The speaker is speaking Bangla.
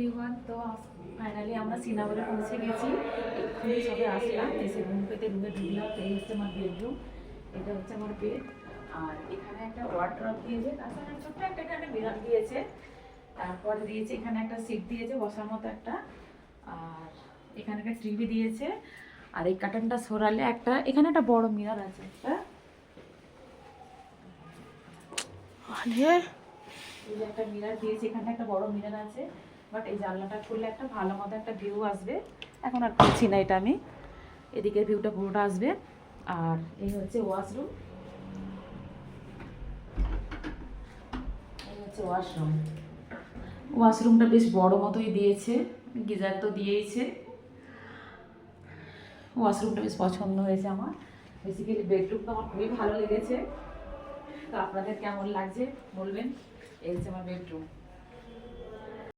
এভরিওয়ান, তো ফাইনালি আমরা শ্রীনগরে পৌঁছে গেছি। এক্ষুনি সবে আসলাম, এসে রুম পেতে রুমে ঢুকলাম। তো এই হচ্ছে আমার বেডরুম, এটা হচ্ছে আমার বেড। আর এখানে একটা ওয়ার্ড্রপ দিয়েছে, তাছাড়া ছোট্ট একটা এখানে মিরর দিয়েছে। তারপরে দিয়েছে এখানে একটা সিট দিয়েছে বসার মতো একটা, আর এখানে একটা টিভি দিয়েছে। আর এই কার্টেনটা সরালে একটা এখানে একটা বড় মিরর আছে একটা। এই যে একটা মিরর দিয়েছে, এখানে একটা বড় মিরর আছে। বাট এই জানলাটা খুললে একটা ভালো মতো একটা ভিউ আসবে। এখন আর খুলছি না এটা আমি, এদিকের ভিউটা পুরোটা আসবে। আর এই হচ্ছে ওয়াশরুম, এই হচ্ছে ওয়াশরুম। ওয়াশরুমটা বেশ বড় মতোই দিয়েছে, গিজার তো দিয়েইছে। ওয়াশরুমটা বেশ পছন্দ হয়েছে আমার। বেসিক্যালি বেডরুমটা আমার খুবই ভালো লেগেছে। তো আপনাদের কেমন লাগছে বলবেন। এই হচ্ছে আমার বেডরুম।